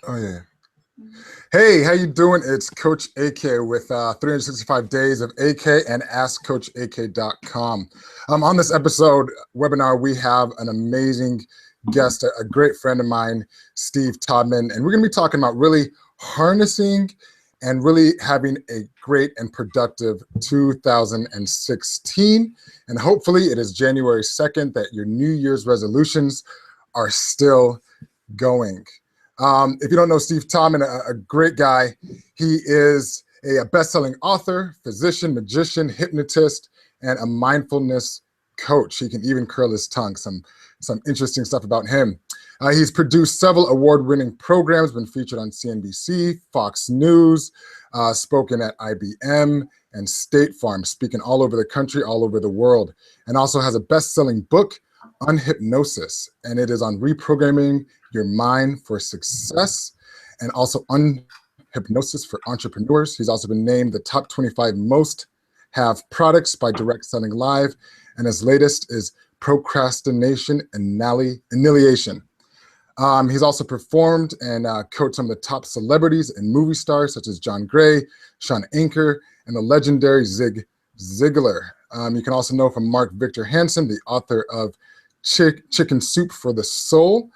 Oh yeah. Hey, how you doing? It's Coach AK with 365 Days of AK and AskCoachAK.com. On this episode webinar, we have an amazing guest, a great friend of mine, Steve Todman, and we're going to be talking about really harnessing and really having a great and productive 2016. And hopefully it is January 2nd that your New Year's resolutions are still going. If you don't know Steve Todman, a great guy, he is a best-selling author, physician, magician, hypnotist, and a mindfulness coach. He can even curl his tongue. Some interesting stuff about him. He's produced several award-winning programs, been featured on CNBC, Fox News, spoken at IBM and State Farm, speaking all over the country, all over the world, and also has a best-selling book on hypnosis, and it is on reprogramming your mind for success, and also on hypnosis for entrepreneurs. He's also been named the top 25 most have products by Direct Selling Live, and his latest is Procrastination Annihilation. He's also performed and coached some of the top celebrities and movie stars such as John Gray, Sean Anker, and the legendary Zig Ziglar. You can also know from Mark Victor Hansen, the author of Chicken Soup for the Soul,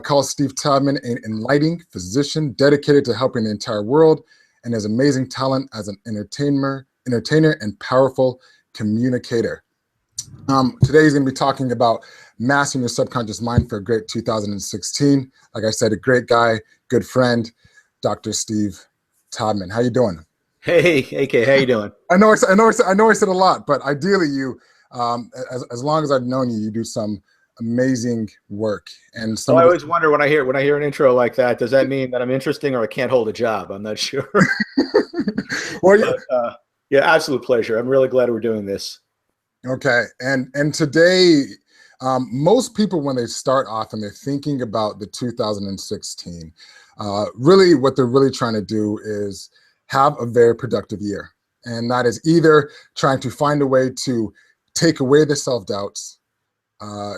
calls Steve Todman an enlightening physician dedicated to helping the entire world, and his amazing talent as an entertainer and powerful communicator. Today he's going to be talking about mastering your subconscious mind for a great 2016. Like I said, a great guy, good friend, Dr. Steve Todman. How you doing? Hey, AK, how you doing? I know I said a lot, but ideally you, as long as I've known you, you do some amazing work. And I always wonder when I hear an intro like that, does that mean that I'm interesting or I can't hold a job? I'm not sure. Well, but, yeah, absolute pleasure. I'm really glad we're doing this. Okay, and today, most people when they start off and they're thinking about the 2016, really what they're really trying to do is have a very productive year, and that is either trying to find a way to take away the self-doubts,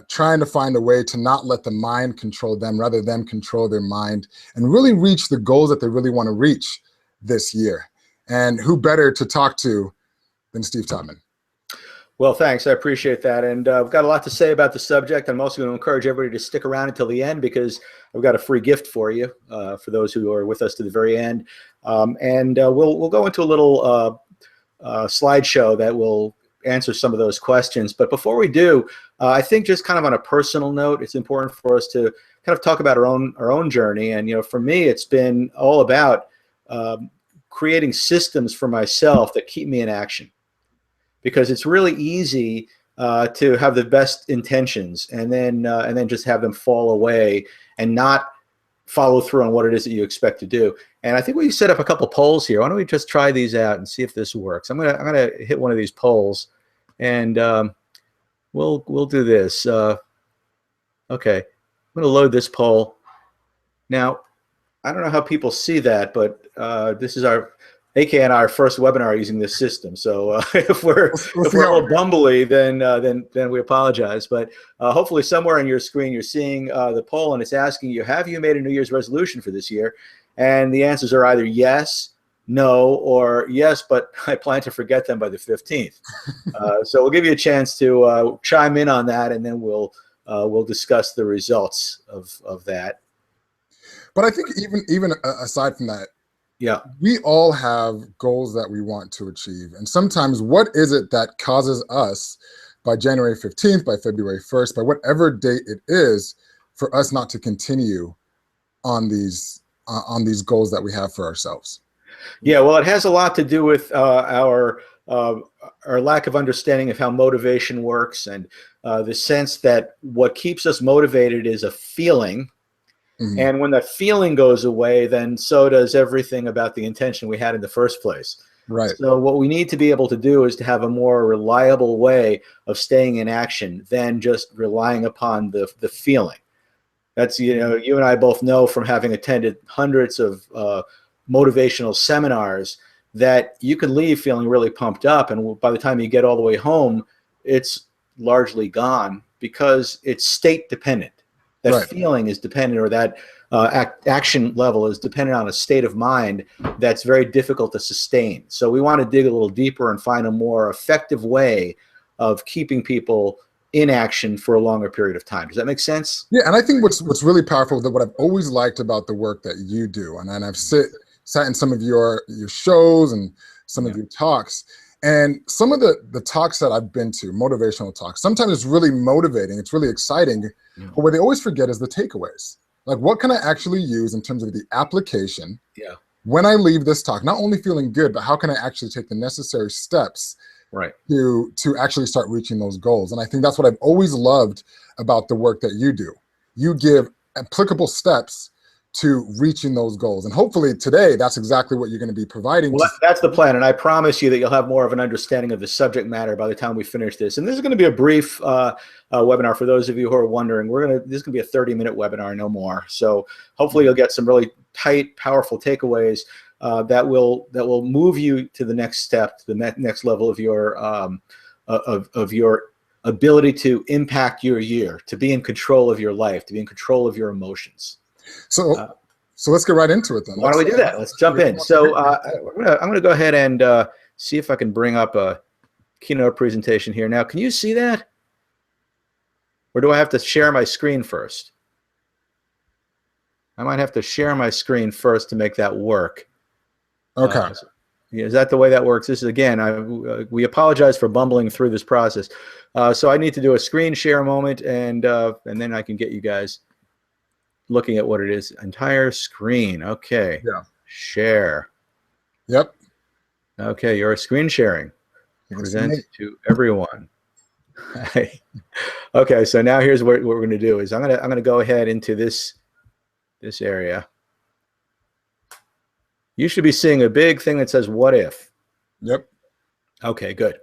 trying to find a way to not let the mind control them, rather than control their mind, and really reach the goals that they really want to reach this year. And who better to talk to than Steve Todman? Well, thanks. I appreciate that. And I've got a lot to say about the subject. I'm also going to encourage everybody to stick around until the end because I've got a free gift for you, for those who are with us to the very end. We'll go into a little slideshow that will answer some of those questions. But before we do, I think just kind of on a personal note, it's important for us to kind of talk about our own journey. And for me, it's been all about creating systems for myself that keep me in action, because it's really easy to have the best intentions and then just have them fall away and not follow through on what it is that you expect to do. And I think we set up a couple polls here. Why don't we just try these out and see if this works? I'm gonna hit one of these polls, and we'll do this. Okay, I'm gonna load this poll. Now, I don't know how people see that, but this is our AK and our first webinar using this system. So if we're a little bumbly, then we apologize. But hopefully somewhere on your screen you're seeing the poll, and it's asking you, have you made a New Year's resolution for this year? And the answers are either yes, no, or yes, but I plan to forget them by the 15th. So we'll give you a chance to chime in on that, and then we'll discuss the results of that. But I think even aside from that, yeah, we all have goals that we want to achieve. And sometimes what is it that causes us by January 15th, by February 1st, by whatever date it is, for us not to continue on these goals that we have for ourselves? Yeah, well, it has a lot to do with our lack of understanding of how motivation works, and the sense that what keeps us motivated is a feeling. Mm-hmm. And when that feeling goes away, then so does everything about the intention we had in the first place. Right. So what we need to be able to do is to have a more reliable way of staying in action than just relying upon the feeling. That's, you and I both know from having attended hundreds of motivational seminars that you can leave feeling really pumped up, and by the time you get all the way home, it's largely gone because it's state dependent. That feeling is dependent, or that action level is dependent on a state of mind that's very difficult to sustain. So we want to dig a little deeper and find a more effective way of keeping people in action for a longer period of time. Does that make sense? Yeah, and I think what's really powerful, that what I've always liked about the work that you do, and I've sat in some of your shows and some of your talks, and some of the talks that I've been to, motivational talks, sometimes it's really motivating, it's really exciting, but what they always forget is the takeaways. Like, what can I actually use in terms of the application when I leave this talk, not only feeling good, but how can I actually take the necessary steps to actually start reaching those goals? And I think that's what I've always loved about the work that you do. You give applicable steps to reaching those goals. And hopefully today, that's exactly what you're going to be providing. Well, that's the plan. And I promise you that you'll have more of an understanding of the subject matter by the time we finish this. And this is going to be a brief webinar for those of you who are wondering. This is going to be a 30-minute webinar, no more. So hopefully you'll get some really tight, powerful takeaways that will move you to the next step, to the next level of your ability to impact your year, to be in control of your life, to be in control of your emotions. So let's get right into it then. Why don't we do that? Let's jump in. So I'm going to go ahead and see if I can bring up a keynote presentation here. Now, can you see that? Or do I have to share my screen first? I might have to share my screen first to make that work. Okay. Is that the way that works? This is, again, we apologize for bumbling through this process. So I need to do a screen share moment, and then I can get you guys looking at what it is. Entire screen. Okay. Yeah. Share. Yep. Okay, you're screen sharing. Present to everyone. Okay, so now here's what we're going to do is I'm going to go ahead into this area. You should be seeing a big thing that says "What if?" Yep. Okay, good.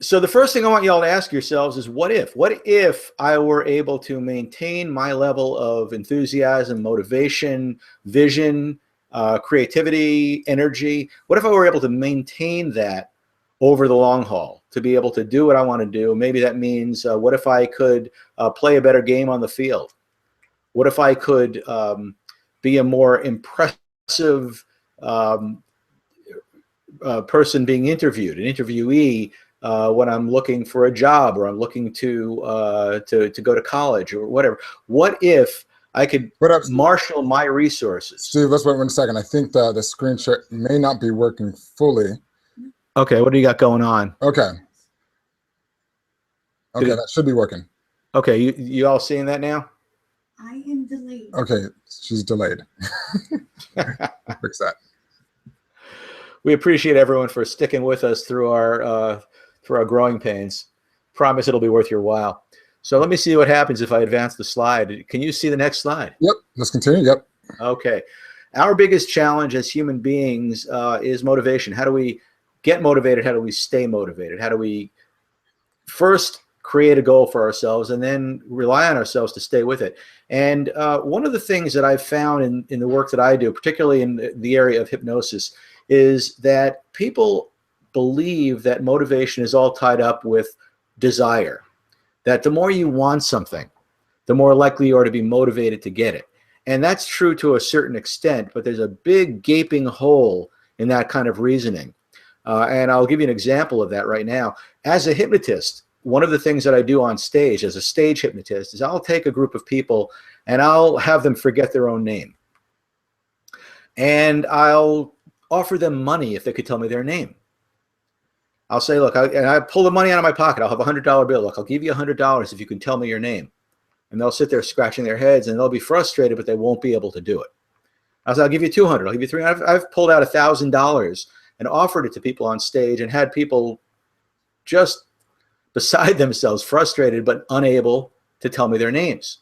So the first thing I want you all to ask yourselves is, what if? What if I were able to maintain my level of enthusiasm, motivation, vision, creativity, energy? What if I were able to maintain that over the long haul, to be able to do what I want to do? Maybe that means, what if I could play a better game on the field? What if I could be a more impressive person being interviewed, an interviewee, when I'm looking for a job, or I'm looking to go to college or whatever? What if I could marshal my resources? Steve, let's wait 1 second. I think the screen share may not be working fully. Okay, what do you got going on? Okay. Okay, that should be working. Okay, you all seeing that now? I am delayed. Okay, she's delayed. Fix that. We appreciate everyone for sticking with us through our growing pains. Promise it'll be worth your while. So let me see what happens if I advance the slide. Can you see the next slide? Yep, let's continue. Yep. Okay. Our biggest challenge as human beings is motivation. How do we get motivated? How do we stay motivated? How do we first create a goal for ourselves and then rely on ourselves to stay with it? And one of the things that I've found in the work that I do, particularly in the area of hypnosis, is that people believe that motivation is all tied up with desire, that the more you want something, the more likely you are to be motivated to get it. And that's true to a certain extent, but there's a big gaping hole in that kind of reasoning. And I'll give you an example of that right now. As a hypnotist, one of the things that I do on stage as a stage hypnotist is I'll take a group of people and I'll have them forget their own name. And I'll offer them money if they could tell me their name. I'll say, look, I pull the money out of my pocket. I'll have a $100 bill. Look, I'll give you $100 if you can tell me your name. And they'll sit there scratching their heads and they'll be frustrated, but they won't be able to do it. I'll say, I'll give you $200. I'll give you $300. I've pulled out $1,000 and offered it to people on stage and had people just beside themselves, frustrated, but unable to tell me their names.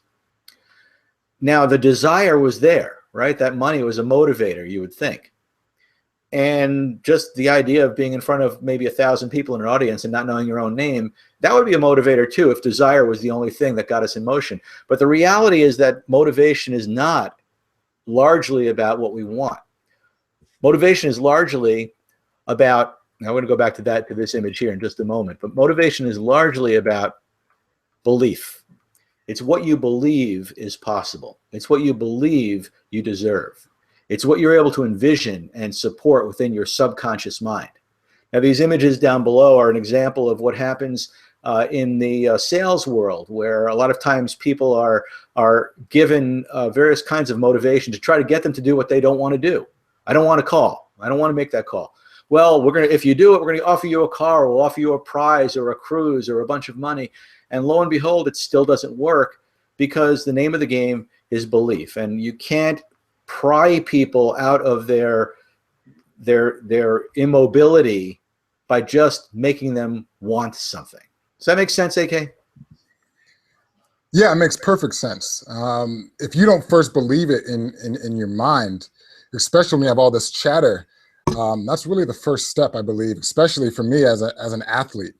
Now, the desire was there, right? That money was a motivator, you would think. And just the idea of being in front of maybe 1,000 people in an audience and not knowing your own name, that would be a motivator too if desire was the only thing that got us in motion. But the reality is that motivation is not largely about what we want. Motivation is largely about, now I'm going to go back to this image here in just a moment, but motivation is largely about belief. It's what you believe is possible. It's what you believe you deserve. It's what you're able to envision and support within your subconscious mind. Now, these images down below are an example of what happens in the sales world, where a lot of times people are given various kinds of motivation to try to get them to do what they don't want to do. I don't want to call. I don't want to make that call. Well, if you do it, we're going to offer you a car, we'll offer you a prize or a cruise or a bunch of money. And lo and behold, it still doesn't work, because the name of the game is belief. And you can't pry people out of their immobility by just making them want something. Does that make sense, AK? Yeah, it makes perfect sense. If you don't first believe it in your mind, especially when you have all this chatter, that's really the first step, I believe, especially for me as an athlete.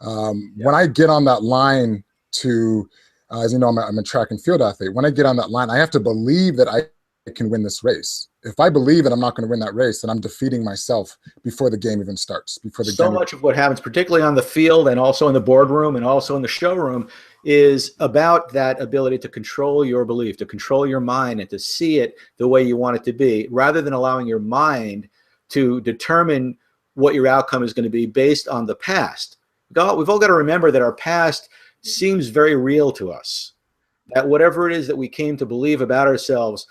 When I get on that line to, as you know, I'm a track and field athlete. When I get on that line, I have to believe that I can win this race. If I believe that I'm not going to win that race, then I'm defeating myself before the game even starts. So much of what happens, particularly on the field and also in the boardroom and also in the showroom, is about that ability to control your belief, to control your mind, and to see it the way you want it to be, rather than allowing your mind to determine what your outcome is going to be based on the past. We've all got to remember that our past seems very real to us, that whatever it is that we came to believe about ourselves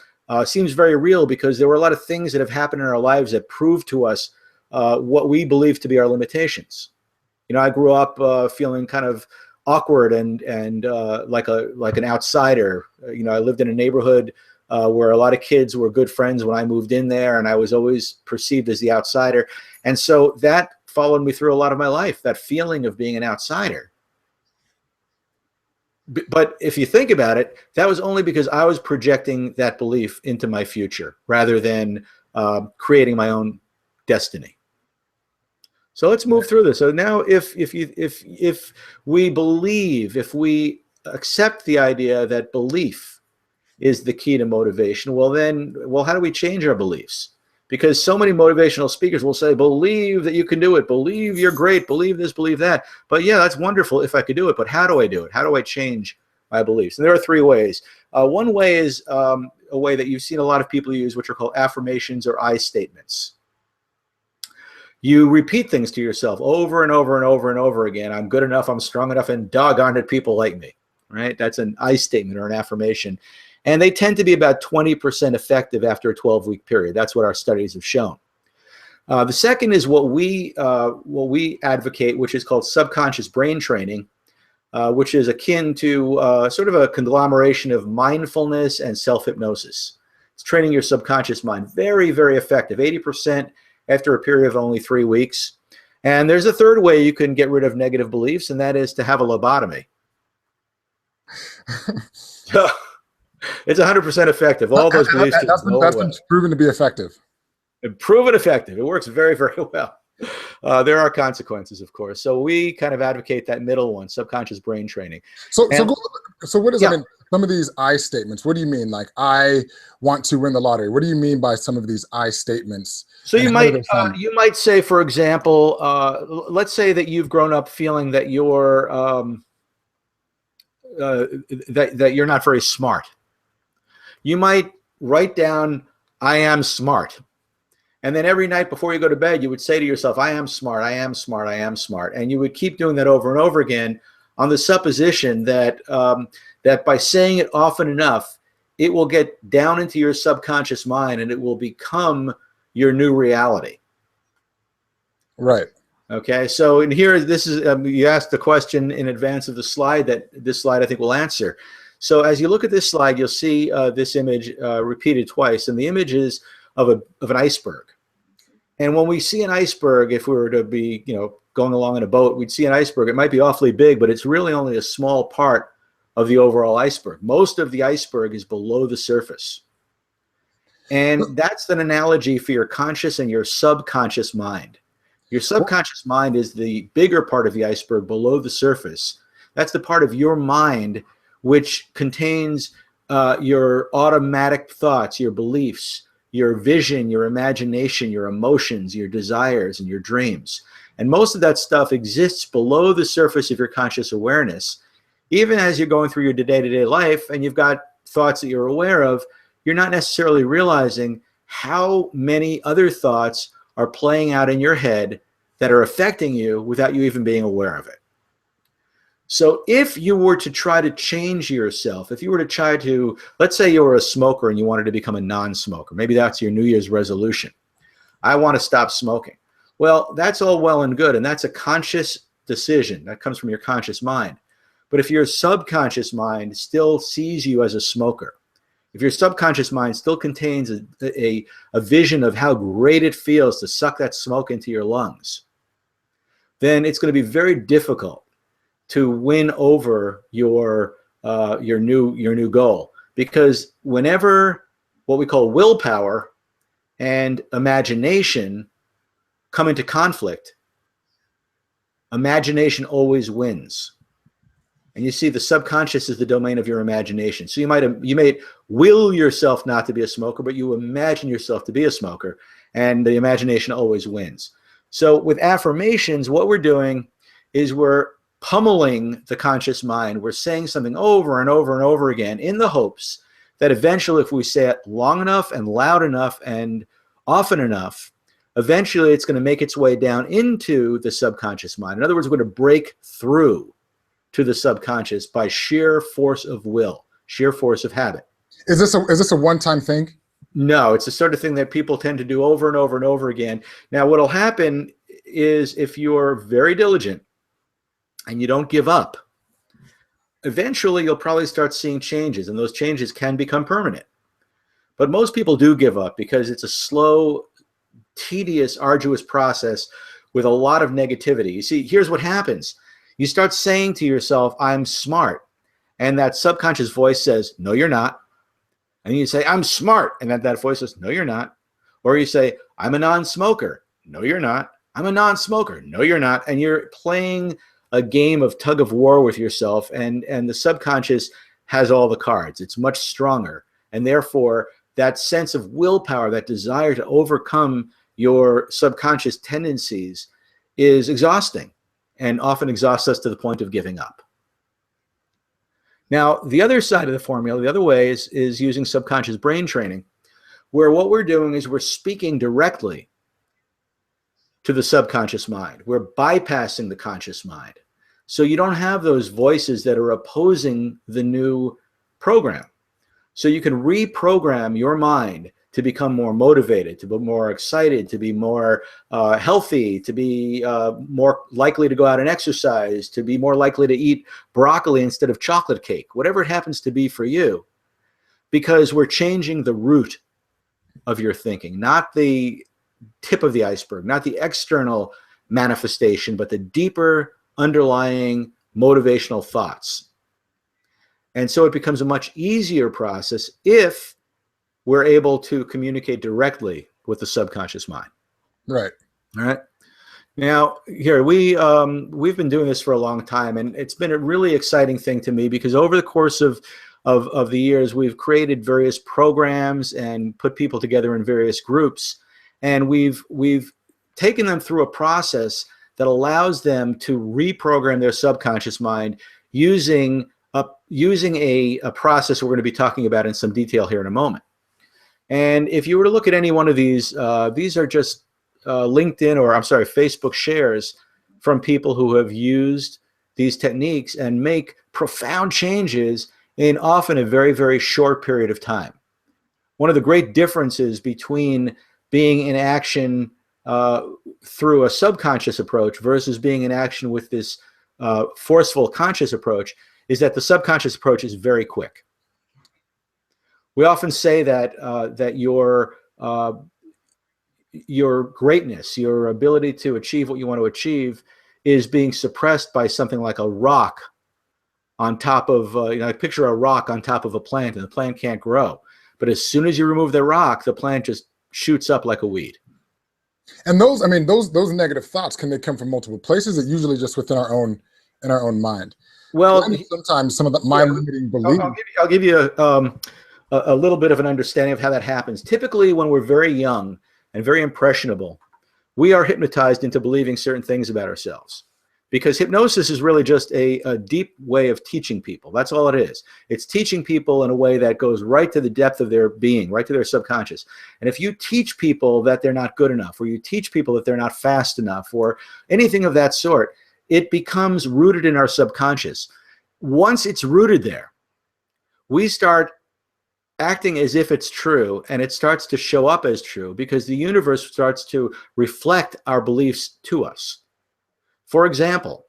seems very real, because there were a lot of things that have happened in our lives that prove to us what we believe to be our limitations. You know, I grew up feeling kind of awkward and like an outsider. You know, I lived in a neighborhood where a lot of kids were good friends when I moved in there, and I was always perceived as the outsider. And so that followed me through a lot of my life, that feeling of being an outsider. But if you think about it, that was only because I was projecting that belief into my future rather than creating my own destiny. So let's move through this. So now if we believe, if we accept the idea that belief is the key to motivation, well, how do we change our beliefs? Because so many motivational speakers will say, believe that you can do it, believe you're great, believe this, believe that. But yeah, that's wonderful if I could do it, but how do I do it? How do I change my beliefs? And there are three ways. One way is a way that you've seen a lot of people use, which are called affirmations or I statements. You repeat things to yourself over and over and over and over again. I'm good enough, I'm strong enough, and doggone it, people like me, right? That's an I statement or an affirmation. And they tend to be about 20% effective after a 12-week period. That's what our studies have shown. The second is what we advocate, which is called subconscious brain training, which is akin to sort of a conglomeration of mindfulness and self-hypnosis. It's training your subconscious mind. Very, very effective, 80% after a period of only 3 weeks. And there's a third way you can get rid of negative beliefs, and that is to have a lobotomy. It's 100% effective. All those beliefs that's been proven to be effective. Proven effective. It works very, very well. There are consequences, of course. So we kind of advocate that middle one, subconscious brain training. So what does I mean? Some of these I statements. What do you mean? Like, I want to win the lottery. What do you mean by some of these I statements? So you might say, for example, let's say that you've grown up feeling that you're that you're not very smart. You might write down, I am smart. And then every night before you go to bed, you would say to yourself, I am smart, I am smart, I am smart. And you would keep doing that over and over again on the supposition that, that by saying it often enough, it will get down into your subconscious mind and it will become your new reality. Right. Okay. So in here, this is, you asked the question in advance of the slide that this slide I think will answer. So as you look at this slide, you'll see this image repeated twice, and the image is of an iceberg. And when we see an iceberg, if we were to be, going along in a boat, we'd see an iceberg. It might be awfully big, but it's really only a small part of the overall iceberg. Most of the iceberg is below the surface. And that's an analogy for your conscious and your subconscious mind. Your subconscious mind is the bigger part of the iceberg below the surface. That's the part of your mind which contains your automatic thoughts, your beliefs, your vision, your imagination, your emotions, your desires, and your dreams. And most of that stuff exists below the surface of your conscious awareness. Even as you're going through your day-to-day life and you've got thoughts that you're aware of, you're not necessarily realizing how many other thoughts are playing out in your head that are affecting you without you even being aware of it. So if you were to try to change yourself, if you were to try to, let's say you were a smoker and you wanted to become a non-smoker, maybe that's your New Year's resolution. I want to stop smoking. Well, that's all well and good, and that's a conscious decision. That comes from your conscious mind. But if your subconscious mind still sees you as a smoker, if your subconscious mind still contains a vision of how great it feels to suck that smoke into your lungs, then it's going to be very difficult to win over your new goal. Because whenever what we call willpower and imagination come into conflict, imagination always wins. And you see, the subconscious is the domain of your imagination. So you may will yourself not to be a smoker, but you imagine yourself to be a smoker, and the imagination always wins. So with affirmations, what we're doing is we're pummeling the conscious mind. We're saying something over and over and over again in the hopes that eventually, if we say it long enough and loud enough and often enough, eventually it's going to make its way down into the subconscious mind. In other words, we're going to break through to the subconscious by sheer force of will, sheer force of habit. Is this a one-time thing? No, it's the sort of thing that people tend to do over and over and over again. Now, what'll happen is if you're very diligent and you don't give up, eventually you'll probably start seeing changes, and those changes can become permanent. But most people do give up because it's a slow, tedious, arduous process with a lot of negativity. You see, here's what happens. You start saying to yourself, I'm smart. And that subconscious voice says, no, you're not. And you say, I'm smart. And that voice says, no, you're not. Or you say, I'm a non-smoker. No, you're not. I'm a non-smoker. No, you're not. And you're playing a game of tug of war with yourself. And the subconscious has all the cards. It's much stronger. And therefore, that sense of willpower, that desire to overcome your subconscious tendencies is exhausting, and often exhausts us to the point of giving up. Now, the other side of the formula, the other way is using subconscious brain training, where what we're doing is we're speaking directly to the subconscious mind. We're bypassing the conscious mind. So you don't have those voices that are opposing the new program. So you can reprogram your mind to become more motivated, to be more excited, to be more healthy, to be more likely to go out and exercise, to be more likely to eat broccoli instead of chocolate cake, whatever it happens to be for you, because we're changing the root of your thinking, not the tip of the iceberg, not the external manifestation, but the deeper underlying motivational thoughts. And so it becomes a much easier process if we're able to communicate directly with the subconscious mind. Right. All right. Now, here, we've been doing this for a long time, and it's been a really exciting thing to me because over the course of the years, we've created various programs and put people together in various groups, and we've taken them through a process that allows them to reprogram their subconscious mind using a process we're going to be talking about in some detail here in a moment. And if you were to look at any one of these are just Facebook shares from people who have used these techniques and make profound changes in often a very, very short period of time. One of the great differences between being in action through a subconscious approach versus being in action with this forceful conscious approach is that the subconscious approach is very quick. We often say that that your greatness, your ability to achieve what you want to achieve, is being suppressed by something like a rock on top of, picture a rock on top of a plant, and the plant can't grow. But as soon as you remove the rock, the plant just shoots up like a weed. And those negative thoughts, can they come from multiple places? Or usually just within our own mind? Well, sometimes some of the mind-limiting beliefs. I'll give you a little bit of an understanding of how that happens. Typically, when we're very young and very impressionable, we are hypnotized into believing certain things about ourselves. because hypnosis is really just a deep way of teaching people. That's all it is. It's teaching people in a way that goes right to the depth of their being, right to their subconscious. And if you teach people that they're not good enough, or you teach people that they're not fast enough, or anything of that sort, it becomes rooted in our subconscious. Once it's rooted there, we start acting as if it's true, and it starts to show up as true because the universe starts to reflect our beliefs to us. For example,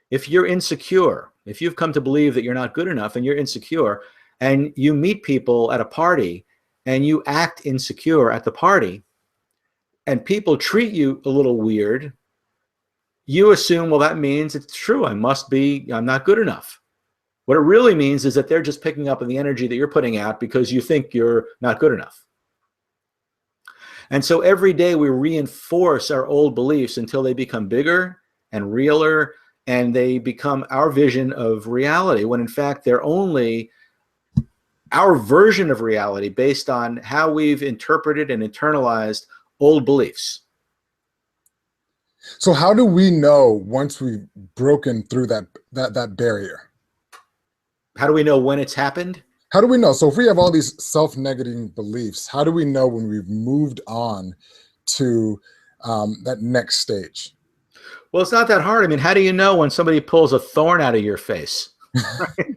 if you're insecure, if you've come to believe that you're not good enough and you're insecure, and you meet people at a party and you act insecure at the party, and people treat you a little weird, you assume, well, that means it's true. I'm not good enough. What it really means is that they're just picking up on the energy that you're putting out because you think you're not good enough. And so every day we reinforce our old beliefs until they become bigger and realer, and they become our vision of reality, when in fact they're only our version of reality based on how we've interpreted and internalized old beliefs. So how do we know once we've broken through that barrier? How do we know when it's happened? How do we know? So if we have all these self-negating beliefs, how do we know when we've moved on to that next stage? Well, it's not that hard. I mean, how do you know when somebody pulls a thorn out of your face? Right?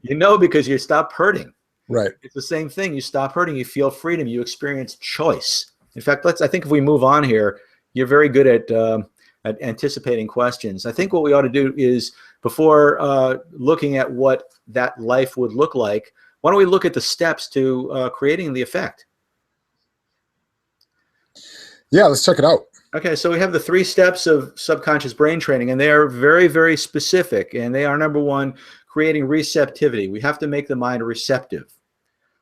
You know, because you stop hurting. Right. It's the same thing. You stop hurting, you feel freedom, you experience choice. In fact, I think if we move on here, you're very good at anticipating questions. I think what we ought to do is, before looking at what that life would look like, why don't we look at the steps to creating the effect? Yeah, let's check it out. Okay, so we have the 3 steps of subconscious brain training, and they are very, very specific. And they are, number 1, creating receptivity. We have to make the mind receptive.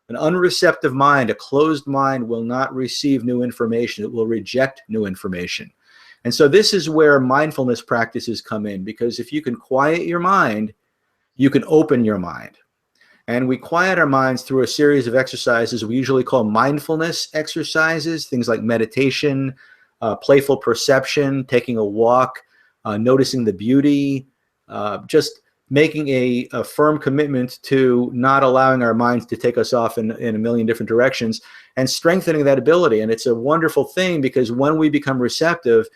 An unreceptive mind, a closed mind, will not receive new information. It will reject new information. And so this is where mindfulness practices come in, because if you can quiet your mind, you can open your mind. And we quiet our minds through a series of exercises we usually call mindfulness exercises, things like meditation, playful perception, taking a walk, noticing the beauty, just making a firm commitment to not allowing our minds to take us off in a million different directions, and strengthening that ability. And it's a wonderful thing, because when we become receptive,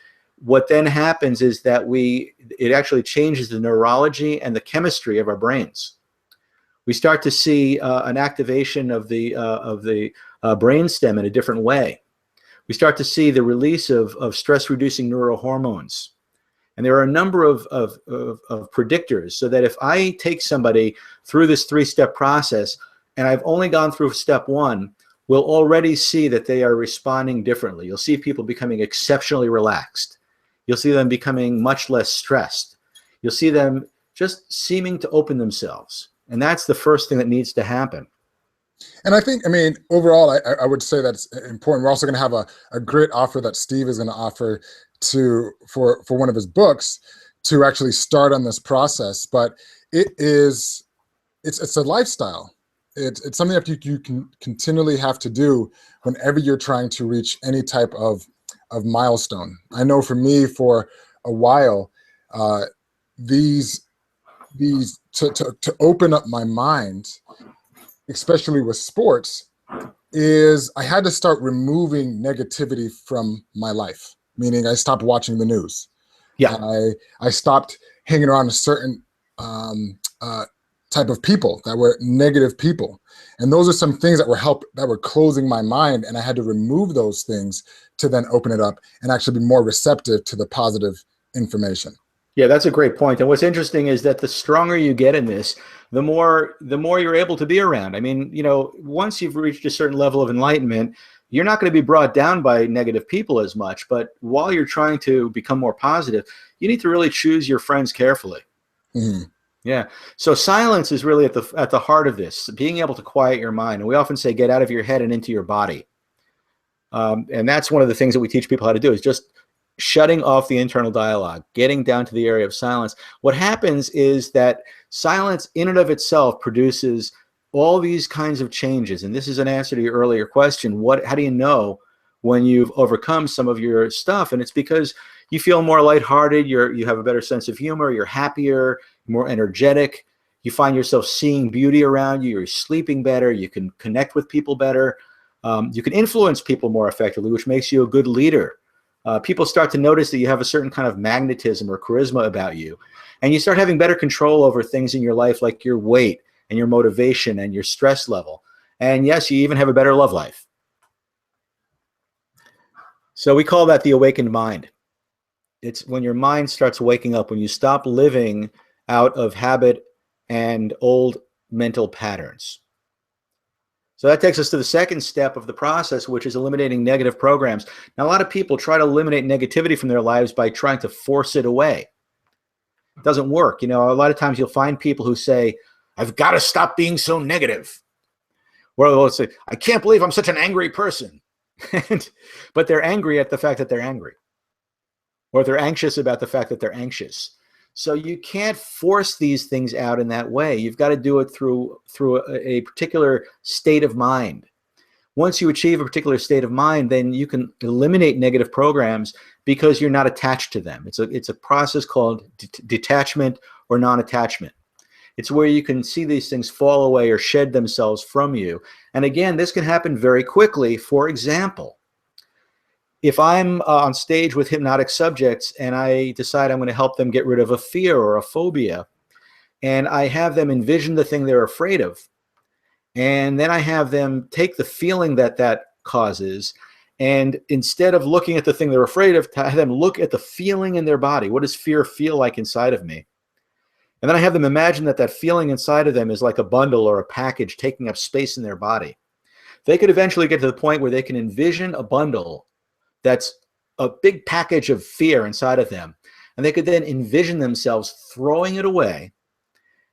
what then happens is that it actually changes the neurology and the chemistry of our brains. We start to see an activation of the brainstem in a different way. We start to see the release of stress-reducing neurohormones. And there are a number of predictors, so that if I take somebody through this 3-step process and I've only gone through step 1, we'll already see that they are responding differently. You'll see people becoming exceptionally relaxed. You'll see them becoming much less stressed. You'll see them just seeming to open themselves. And that's the first thing that needs to happen. And I think, I mean, overall, I would say that's important. We're also going to have a great offer that Steve is going to offer for one of his books to actually start on this process. But it's a lifestyle. It's something that you can continually have to do whenever you're trying to reach any type of milestone. I know for me, for a while, to open up my mind, especially with sports, is I had to start removing negativity from my life. Meaning I stopped watching the news. Yeah. I stopped hanging around a certain type of people that were negative people. And those are some things that were closing my mind, and I had to remove those things to then open it up and actually be more receptive to the positive information. Yeah, that's a great point. And what's interesting is that the stronger you get in this, the more you're able to be around. I mean, you know, once you've reached a certain level of enlightenment, you're not going to be brought down by negative people as much. But while you're trying to become more positive, you need to really choose your friends carefully. Mm-hmm. Yeah. So silence is really at the heart of this, being able to quiet your mind. And we often say, get out of your head and into your body. And that's one of the things that we teach people how to do, is just shutting off the internal dialogue, getting down to the area of silence. What happens is that silence in and of itself produces all these kinds of changes. And this is an answer to your earlier question. How do you know when you've overcome some of your stuff? And it's because You feel more lighthearted. You have a better sense of humor. You're happier, more energetic. You find yourself seeing beauty around you. You're sleeping better. You can connect with people better. You can influence people more effectively, which makes you a good leader. People start to notice that you have a certain kind of magnetism or charisma about you. And you start having better control over things in your life, like your weight and your motivation and your stress level. And yes, you even have a better love life. So we call that the awakened mind. It's when your mind starts waking up, when you stop living out of habit and old mental patterns. So that takes us to the second step of the process, which is eliminating negative programs. Now, a lot of people try to eliminate negativity from their lives by trying to force it away. It doesn't work. You know, a lot of times you'll find people who say, I've got to stop being so negative. Or they'll say, I can't believe I'm such an angry person. But they're angry at the fact that they're angry. Or they're anxious about the fact that they're anxious. So you can't force these things out in that way. You've got to do it through a particular state of mind. Once you achieve a particular state of mind, then you can eliminate negative programs because you're not attached to them. It's a process called detachment or non-attachment. It's where you can see these things fall away or shed themselves from you. And again, this can happen very quickly. For example, if I'm on stage with hypnotic subjects and I decide I'm going to help them get rid of a fear or a phobia, and I have them envision the thing they're afraid of, and then I have them take the feeling that that causes, and instead of looking at the thing they're afraid of, have them look at the feeling in their body. What does fear feel like inside of me? And then I have them imagine that that feeling inside of them is like a bundle or a package taking up space in their body. They could eventually get to the point where they can envision a bundle that's a big package of fear inside of them. And they could then envision themselves throwing it away.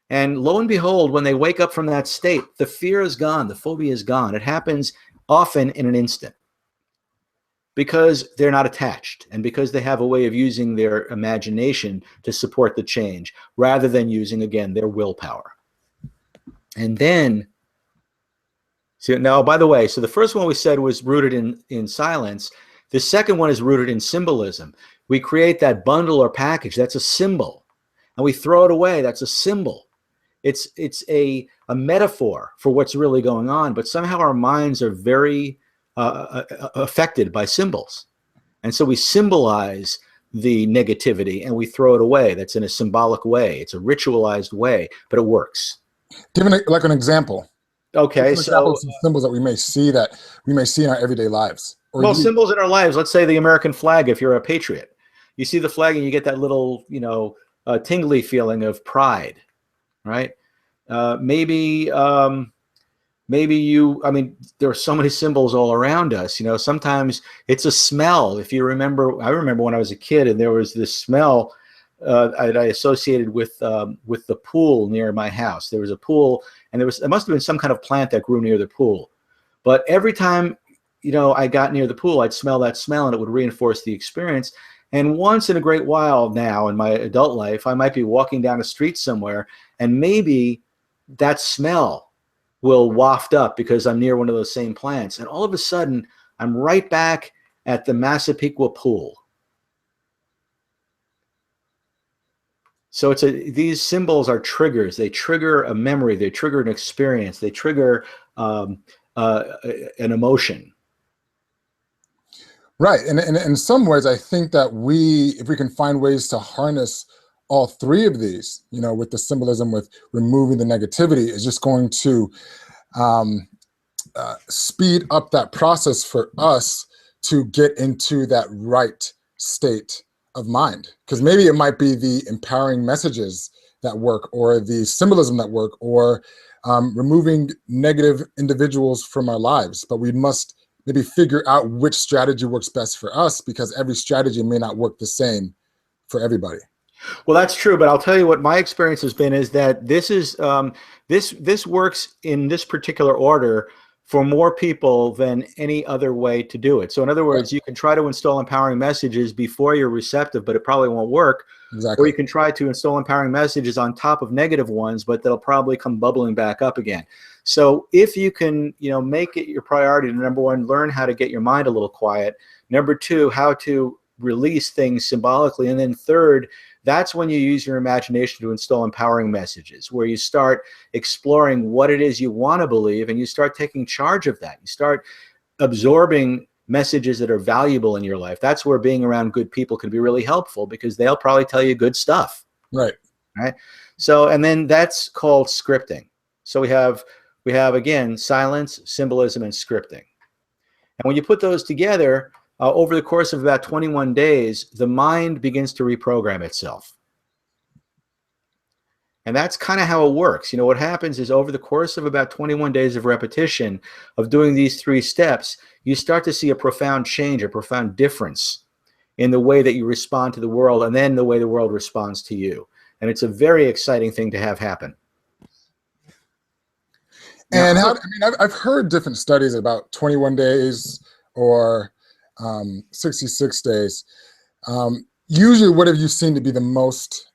And lo and behold, when they wake up from that state, the fear is gone. The phobia is gone. It happens often in an instant because they're not attached and because they have a way of using their imagination to support the change rather than using, again, their willpower. And then, so now, by the way, so the first one we said was rooted in silence. The second one is rooted in symbolism. We create that bundle or package. That's a symbol. And we throw it away. That's a symbol. It's a metaphor for what's really going on. But somehow our minds are very affected by symbols. And so we symbolize the negativity and we throw it away. That's in a symbolic way. It's a ritualized way, but it works. Give like an example. Okay, so some symbols that we may see in our everyday lives. Well, symbols in our lives. Let's say the American flag. If you're a patriot, you see the flag and you get that little, tingly feeling of pride, right? Maybe you. I mean, there are so many symbols all around us. Sometimes it's a smell. If you remember, I remember when I was a kid, and there was this smell I associated with the pool near my house. There was a pool, and it must have been some kind of plant that grew near the pool. But every time I got near the pool, I'd smell that smell and it would reinforce the experience. And once in a great while now in my adult life, I might be walking down a street somewhere and maybe that smell will waft up because I'm near one of those same plants. And all of a sudden, I'm right back at the Massapequa pool. So these symbols are triggers. They trigger a memory. They trigger an experience. They trigger an emotion. Right. And in some ways, I think that if we can find ways to harness all three of these, with the symbolism, with removing the negativity, is just going to speed up that process for us to get into that right state of mind. Because maybe it might be the empowering messages that work, or the symbolism that work, or removing negative individuals from our lives. But we must maybe figure out which strategy works best for us, because every strategy may not work the same for everybody. Well, that's true, but I'll tell you what my experience has been is that this is this works in this particular order for more people than any other way to do it. So in other words, you can try to install empowering messages before you're receptive, but it probably won't work. Exactly. Or you can try to install empowering messages on top of negative ones, but they'll probably come bubbling back up again. So if you can, make it your priority to, number one, learn how to get your mind a little quiet. Number two, how to release things symbolically. And then third, that's when you use your imagination to install empowering messages, where you start exploring what it is you want to believe, and you start taking charge of that. You start absorbing messages that are valuable in your life. That's where being around good people can be really helpful, because they'll probably tell you good stuff. Right. Right. So, and then that's called scripting. So we have again, silence, symbolism, and scripting. And when you put those together, over the course of about 21 days, the mind begins to reprogram itself. And that's kind of how it works. You know, what happens is over the course of about 21 days of repetition of doing these 3 steps, you start to see a profound change, a profound difference in the way that you respond to the world, and then the way the world responds to you. And it's a very exciting thing to have happen. And I've heard different studies about 21 days or 66 days. Usually, what have you seen to be the most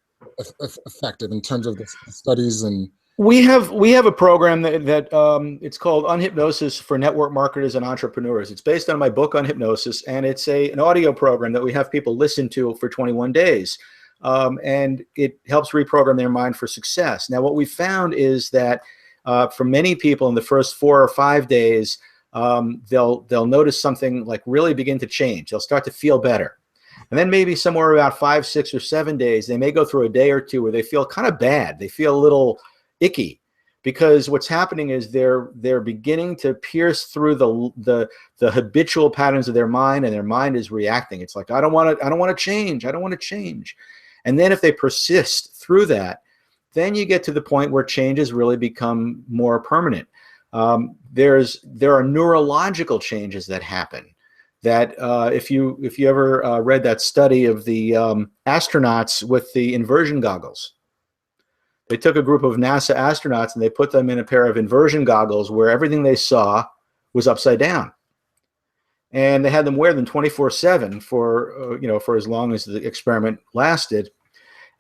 effective in terms of the studies? And we have a program that it's called Unhypnosis for Network Marketers and Entrepreneurs. It's based on my book on hypnosis, and it's an audio program that we have people listen to for 21 days. And it helps reprogram their mind for success. Now, what we found is that for many people in the first 4 or 5 days, they'll notice something like really begin to change. They'll start to feel better. And then maybe somewhere about 5, 6, or 7 days, they may go through a day or two where they feel kind of bad. They feel a little icky, because what's happening is they're beginning to pierce through the habitual patterns of their mind, and their mind is reacting. It's like, I don't want to change. I don't want to change. And then if they persist through that, then you get to the point where changes really become more permanent. There are neurological changes that happen. That if you ever read that study of the astronauts with the inversion goggles, they took a group of NASA astronauts and they put them in a pair of inversion goggles where everything they saw was upside down, and they had them wear them 24/7 for as long as the experiment lasted.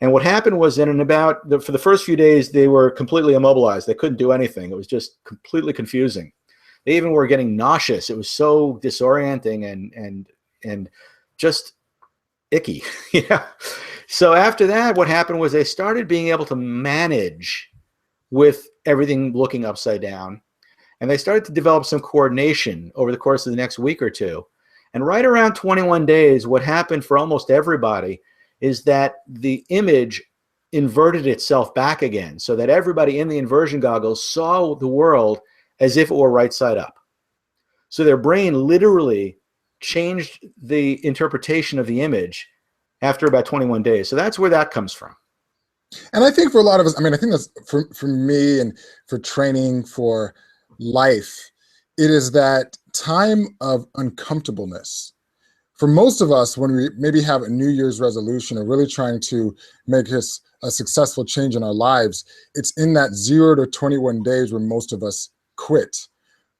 And what happened was that for the first few days, they were completely immobilized. They couldn't do anything. It was just completely confusing. They even were getting nauseous. It was so disorienting and just icky. Yeah. So after that, what happened was they started being able to manage with everything looking upside down. And they started to develop some coordination over the course of the next week or two. And right around 21 days, what happened for almost everybody is that the image inverted itself back again, so that everybody in the inversion goggles saw the world as if it were right side up. So their brain literally changed the interpretation of the image after about 21 days. So that's where that comes from. And I think for a lot of us, I think that's for me and for training for life, it is that time of uncomfortableness. For most of us, when we maybe have a New Year's resolution or really trying to make this a successful change in our lives, it's in that 0 to 21 days where most of us quit.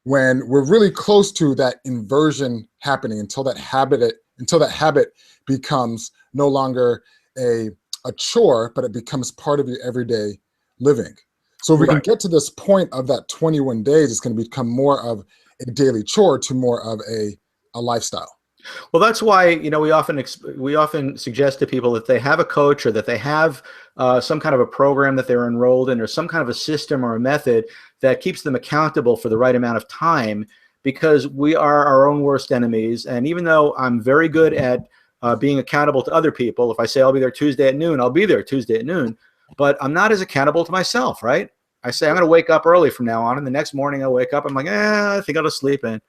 When we're really close to that inversion happening, until that habit becomes no longer a chore, but it becomes part of your everyday living. So if we can get to this point of that 21 days, it's going to become more of a daily chore to more of a lifestyle. Well, that's why, we often suggest to people that they have a coach, or that they have some kind of a program that they're enrolled in, or some kind of a system or a method that keeps them accountable for the right amount of time, because we are our own worst enemies. And even though I'm very good at being accountable to other people, if I say I'll be there Tuesday at noon, I'll be there Tuesday at noon, but I'm not as accountable to myself, right? I say I'm going to wake up early from now on, and the next morning I wake up, I'm like, I think I'll just sleep in.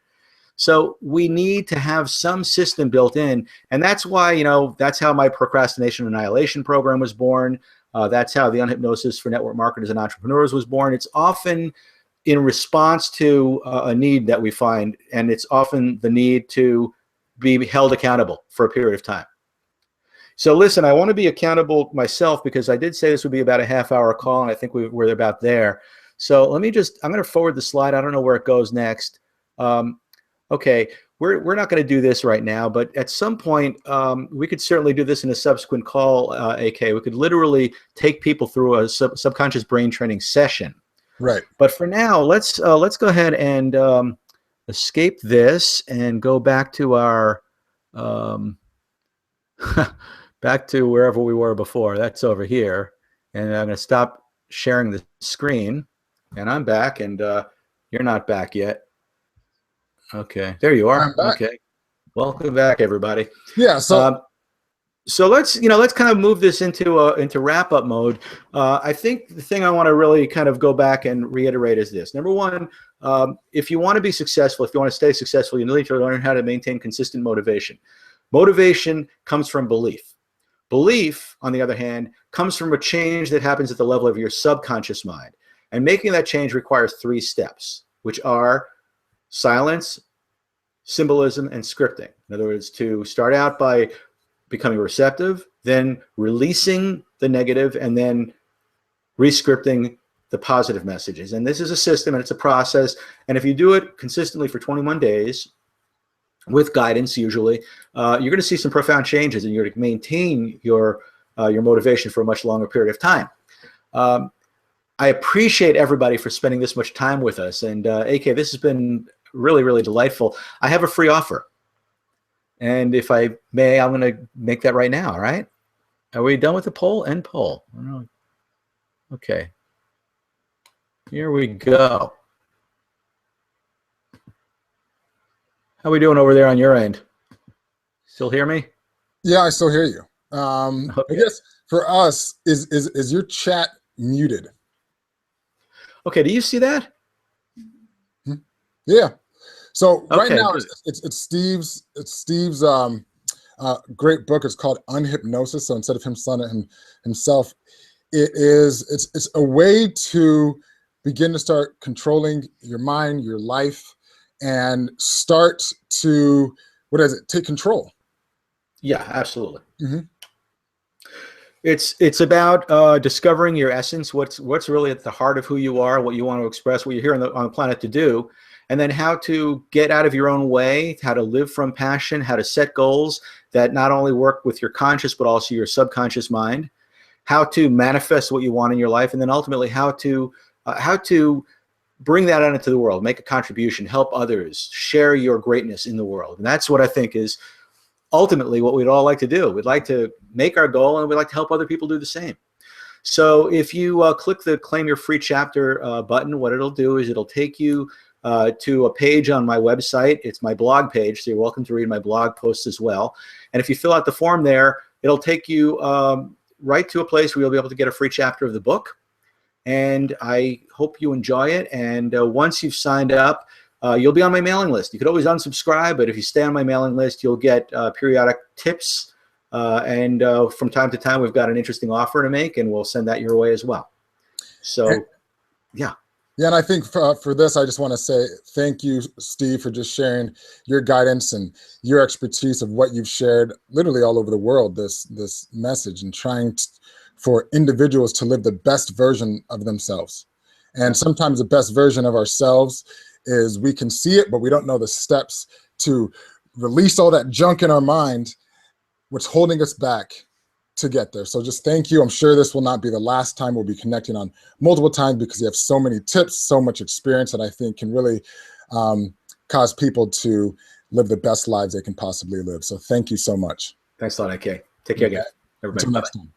So we need to have some system built in. And that's why, that's how my procrastination annihilation program was born. That's how the Unhypnosis for Network Marketers and Entrepreneurs was born. It's often in response to a need that we find, and it's often the need to be held accountable for a period of time. So listen, I want to be accountable myself, because I did say this would be about a half-hour call, and I think we're about there. So I'm going to forward the slide. I don't know where it goes next. Okay, we're not going to do this right now, but at some point, we could certainly do this in a subsequent call, AK. We could literally take people through a subconscious brain training session. Right. But for now, let's go ahead and escape this and go back to our back to wherever we were before. That's over here. And I'm going to stop sharing the screen. And I'm back, and you're not back yet. Okay, there you are. I'm back. Okay, welcome back, everybody. Yeah. So let's kind of move this into wrap up mode. I think the thing I want to really kind of go back and reiterate is this. Number one, if you want to be successful, if you want to stay successful, you need to learn how to maintain consistent motivation. Motivation comes from belief. Belief, on the other hand, comes from a change that happens at the level of your subconscious mind. And making that change requires 3 steps, which are silence, symbolism, and scripting. In other words, to start out by becoming receptive, then releasing the negative, and then re-scripting the positive messages. And this is a system, and it's a process. And if you do it consistently for 21 days, with guidance usually, you're going to see some profound changes, and you're going to maintain your motivation for a much longer period of time. I appreciate everybody for spending this much time with us. And AK, this has been really, really delightful. I have a free offer. And if I may, I'm going to make that right now, all right? Are we done with the poll? End poll. Okay. Here we go. How are we doing over there on your end? Still hear me? Yeah, I still hear you. Okay. I guess for us, is your chat muted? Okay, do you see that? Yeah. So right Okay, now good. it's Steve's great book. It's called Unhypnosis. So instead of him selling it himself, it's a way to begin to start controlling your mind, your life, and start to take control. Yeah, absolutely. Mm-hmm. It's about discovering your essence, what's really at the heart of who you are, what you want to express, what you're here on the planet to do, and then how to get out of your own way, how to live from passion, how to set goals that not only work with your conscious but also your subconscious mind, how to manifest what you want in your life, and then ultimately how to bring that out into the world, make a contribution, help others, share your greatness in the world. And that's what I think is ultimately what we'd all like to do. We'd like to make our goal, and we'd like to help other people do the same. So if you click the Claim Your Free Chapter button, what it'll do is it'll take you to a page on my website. It's my blog page, so you're welcome to read my blog posts as well. And if you fill out the form there, it'll take you right to a place where you'll be able to get a free chapter of the book. And I hope you enjoy it. And once you've signed up, you'll be on my mailing list. You could always unsubscribe, but if you stay on my mailing list, you'll get periodic tips. And from time to time, we've got an interesting offer to make, and we'll send that your way as well. So, yeah. Yeah, and I think for this, I just want to say thank you, Steve, for just sharing your guidance and your expertise of what you've shared literally all over the world, this message, and trying for individuals to live the best version of themselves. And sometimes the best version of ourselves is we can see it, but we don't know the steps to release all that junk in our mind, what's holding us back to get there. So just thank you. I'm sure this will not be the last time. We'll be connecting on multiple times because you have so many tips, so much experience that I think can really cause people to live the best lives they can possibly live. So thank you so much. Thanks a lot, AK. Take care, guys. Everybody. Until next time.